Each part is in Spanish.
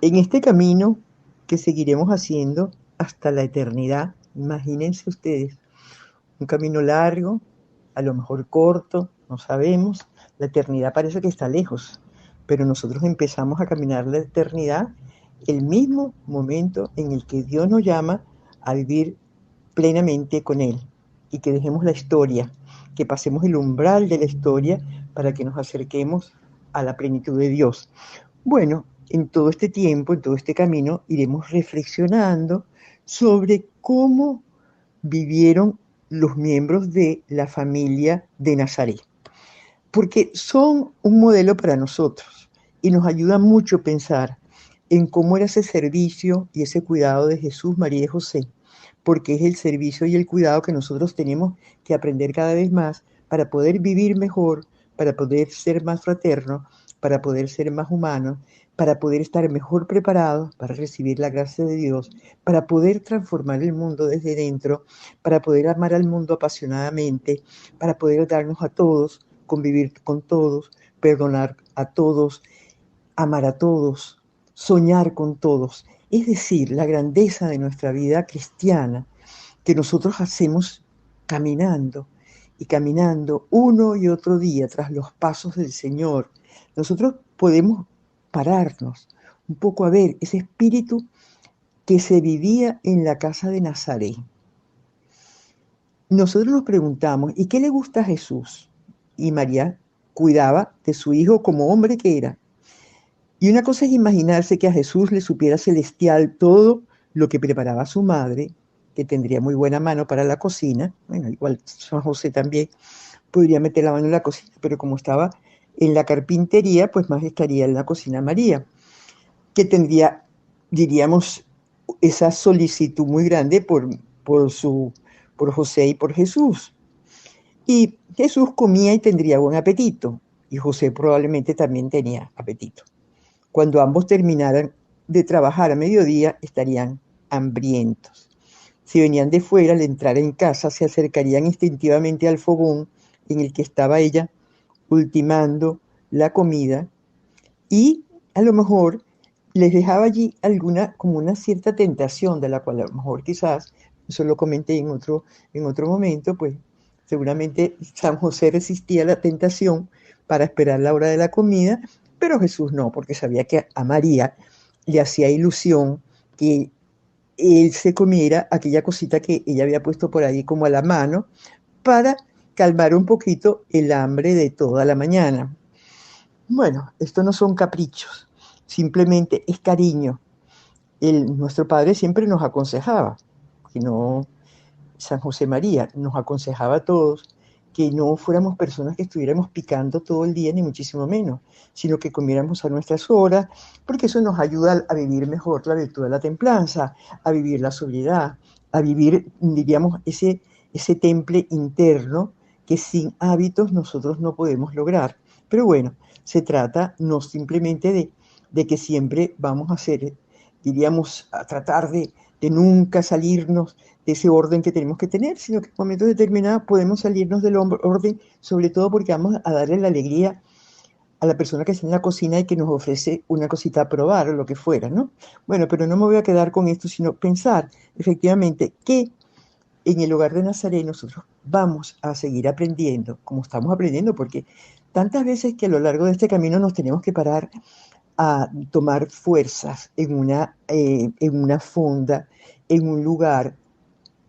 En este camino que seguiremos haciendo hasta la eternidad, imagínense ustedes, un camino largo, a lo mejor corto, no sabemos, la eternidad parece que está lejos, pero nosotros empezamos a caminar la eternidad el mismo momento en el que Dios nos llama a vivir plenamente con Él y que dejemos la historia, que pasemos el umbral de la historia para que nos acerquemos a la plenitud de Dios. Bueno, en todo este tiempo, en todo este camino, iremos reflexionando sobre cómo vivieron los miembros de la familia de Nazaret, porque son un modelo para nosotros y nos ayuda mucho a pensar en cómo era ese servicio y ese cuidado de Jesús, María y José, porque es el servicio y el cuidado que nosotros tenemos que aprender cada vez más para poder vivir mejor, para poder ser más fraternos, para poder ser más humanos, para poder estar mejor preparados para recibir la gracia de Dios, para poder transformar el mundo desde dentro, para poder amar al mundo apasionadamente, para poder darnos a todos, convivir con todos, perdonar a todos, amar a todos, soñar con todos. Es decir, la grandeza de nuestra vida cristiana que nosotros hacemos caminando y caminando uno y otro día tras los pasos del Señor. Nosotros podemos pararnos un poco a ver ese espíritu que se vivía en la casa de Nazaret. Nosotros nos preguntamos, ¿y qué le gusta a Jesús? Y María cuidaba de su hijo como hombre que era. Y una cosa es imaginarse que a Jesús le supiera celestial todo lo que preparaba su madre, que tendría muy buena mano para la cocina. Bueno, igual San José también podría meter la mano en la cocina, pero como estaba en la carpintería, pues más estaría en la cocina María, que tendría, diríamos, esa solicitud muy grande por José y por Jesús. Y Jesús comía y tendría buen apetito, y José probablemente también tenía apetito. Cuando ambos terminaran de trabajar a mediodía, estarían hambrientos. Si venían de fuera, al entrar en casa, se acercarían instintivamente al fogón en el que estaba ella ultimando la comida y a lo mejor les dejaba allí alguna, como una cierta tentación de la cual a lo mejor quizás, eso lo comenté en otro momento, pues seguramente San José resistía la tentación para esperar la hora de la comida, pero Jesús no, porque sabía que a María le hacía ilusión que él se comiera aquella cosita que ella había puesto por ahí como a la mano para calmar un poquito el hambre de toda la mañana. Bueno, esto no son caprichos, simplemente es cariño. Nuestro padre siempre nos aconsejaba, que no, San José María nos aconsejaba a todos que no fuéramos personas que estuviéramos picando todo el día, ni muchísimo menos, sino que comiéramos a nuestras horas, porque eso nos ayuda a vivir mejor la virtud de la templanza, a vivir la sobriedad, a vivir, diríamos, ese temple interno que sin hábitos nosotros no podemos lograr. Pero bueno, se trata no simplemente de que siempre vamos a hacer, diríamos, a tratar de nunca salirnos de ese orden que tenemos que tener, sino que en momentos determinados podemos salirnos del orden, sobre todo porque vamos a darle la alegría a la persona que está en la cocina y que nos ofrece una cosita a probar o lo que fuera, ¿no? Bueno, pero no me voy a quedar con esto, sino pensar efectivamente que en el hogar de Nazaret nosotros vamos a seguir aprendiendo, como estamos aprendiendo, porque tantas veces que a lo largo de este camino nos tenemos que parar a tomar fuerzas en una fonda, en un lugar,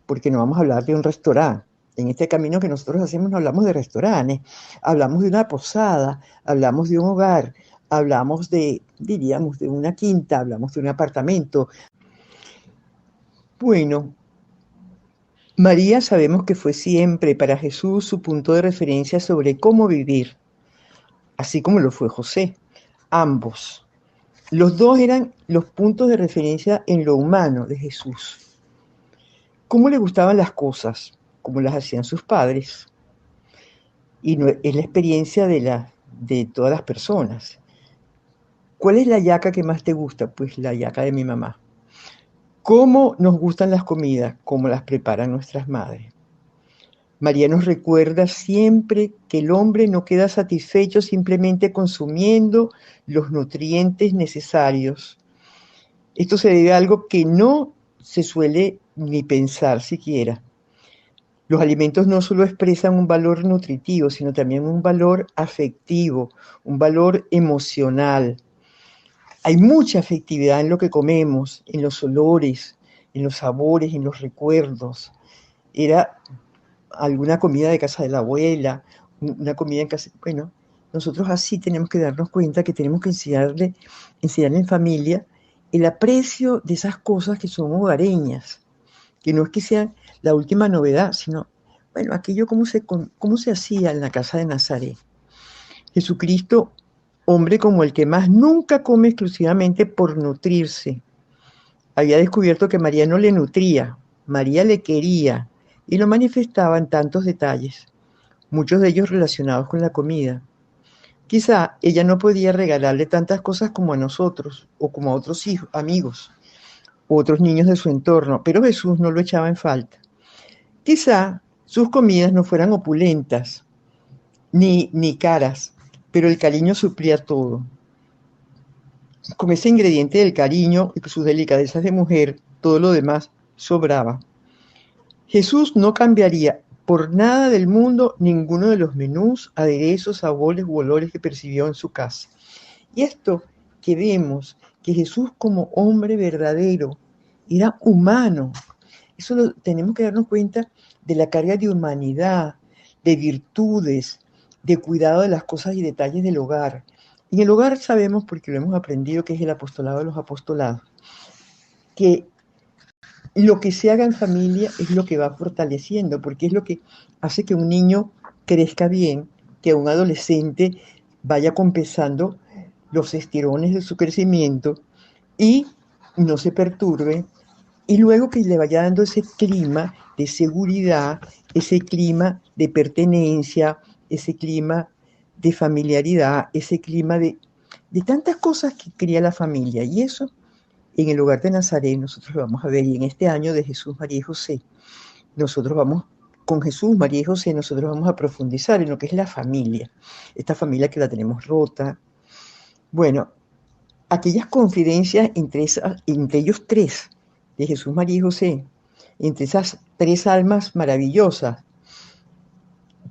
porque no vamos a hablar de un restaurante. En este camino que nosotros hacemos no hablamos de restaurantes, hablamos de una posada, hablamos de un hogar, hablamos de, diríamos, de una quinta, hablamos de un apartamento. Bueno, María sabemos que fue siempre para Jesús su punto de referencia sobre cómo vivir, así como lo fue José. Ambos. Los dos eran los puntos de referencia en lo humano de Jesús. ¿Cómo le gustaban las cosas? Como las hacían sus padres. Y no, es la experiencia de todas las personas. ¿Cuál es la yaca que más te gusta? Pues la yaca de mi mamá. ¿Cómo nos gustan las comidas? Como las preparan nuestras madres. María nos recuerda siempre que el hombre no queda satisfecho simplemente consumiendo los nutrientes necesarios, Esto se debe a algo que no se suele ni pensar siquiera. Los alimentos no solo expresan un valor nutritivo, sino también un valor afectivo, un valor emocional. Hay mucha afectividad en lo que comemos, en los olores, en los sabores, en los recuerdos. Era alguna comida de casa de la abuela, una comida en casa. Bueno, nosotros así tenemos que darnos cuenta que tenemos que enseñarle en familia el aprecio de esas cosas que son hogareñas, que no es que sean la última novedad, sino, bueno, aquello cómo se hacía en la casa de Nazaret. Jesucristo, hombre como el que más, nunca come exclusivamente por nutrirse. Había descubierto que María no le nutría, María le quería, y lo manifestaba en tantos detalles, muchos de ellos relacionados con la comida. Quizá ella no podía regalarle tantas cosas como a nosotros, o como a otros hijos, amigos, u otros niños de su entorno, pero Jesús no lo echaba en falta. Quizá sus comidas no fueran opulentas, ni caras, pero el cariño suplía todo. Con ese ingrediente del cariño y sus delicadezas de mujer, todo lo demás sobraba. Jesús no cambiaría por nada del mundo ninguno de los menús, aderezos, sabores u olores que percibió en su casa. Y esto que vemos, que Jesús como hombre verdadero era humano, eso tenemos que darnos cuenta de la carga de humanidad, de virtudes, de cuidado de las cosas y detalles del hogar. En el hogar sabemos, porque lo hemos aprendido, que es el apostolado de los apostolados, que lo que se haga en familia es lo que va fortaleciendo, porque es lo que hace que un niño crezca bien, que un adolescente vaya compensando los estirones de su crecimiento y no se perturbe, y luego que le vaya dando ese clima de seguridad, ese clima de pertenencia, ese clima de familiaridad, ese clima de tantas cosas que cría la familia. Y eso en el hogar de Nazaret nosotros lo vamos a ver, y en este año de Jesús, María y José, nosotros vamos, con Jesús, María y José, nosotros vamos a profundizar en lo que es la familia, esta familia que la tenemos rota. Bueno, aquellas confidencias entre ellos tres, de Jesús, María y José, entre esas tres almas maravillosas,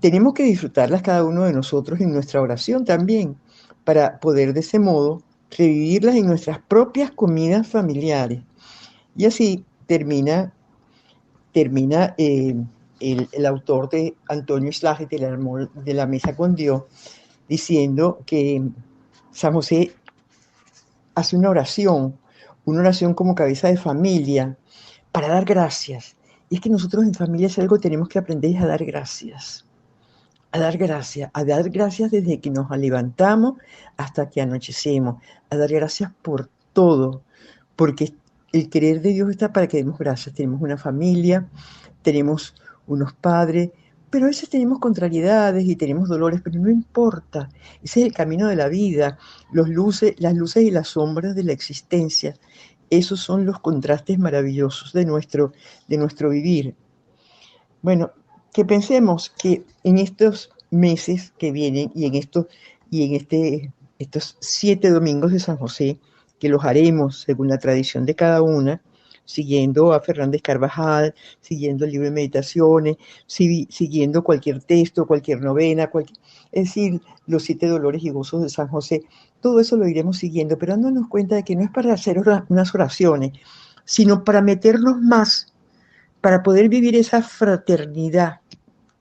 tenemos que disfrutarlas cada uno de nosotros en nuestra oración también, para poder de ese modo revivirlas en nuestras propias comidas familiares. Y así termina el autor de Antonio Slaget de la Mesa con Dios, diciendo que San José hace una oración como cabeza de familia, para dar gracias. Y es que nosotros en familia es algo que tenemos que aprender a dar gracias. A dar gracias desde que nos levantamos hasta que anochecemos, a dar gracias por todo, porque el querer de Dios está para que demos gracias. Tenemos una familia, tenemos unos padres, pero a veces tenemos contrariedades y tenemos dolores, pero no importa. Ese es el camino de la vida, las luces y las sombras de la existencia. Esos son los contrastes maravillosos de nuestro vivir. Bueno, que pensemos que en estos meses que vienen estos 7 domingos de San José, que los haremos según la tradición de cada una, siguiendo a Fernández Carvajal, siguiendo el libro de meditaciones, siguiendo cualquier texto, cualquier novena, es decir, los 7 dolores y gozos de San José. Todo eso lo iremos siguiendo, pero dándonos cuenta de que no es para hacer unas oraciones, sino para meternos más, para poder vivir esa fraternidad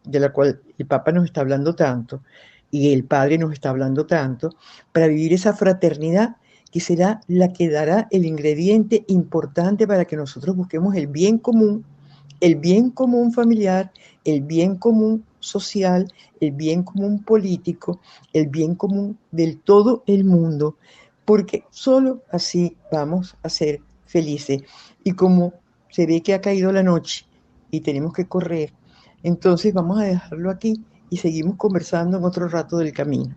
de la cual el Papa nos está hablando tanto y el Padre nos está hablando tanto, para vivir esa fraternidad que será la que dará el ingrediente importante para que nosotros busquemos el bien común familiar, el bien común social, el bien común político, el bien común del todo el mundo, porque solo así vamos a ser felices. Y como se ve que ha caído la noche y tenemos que correr, entonces vamos a dejarlo aquí y seguimos conversando en otro rato del camino.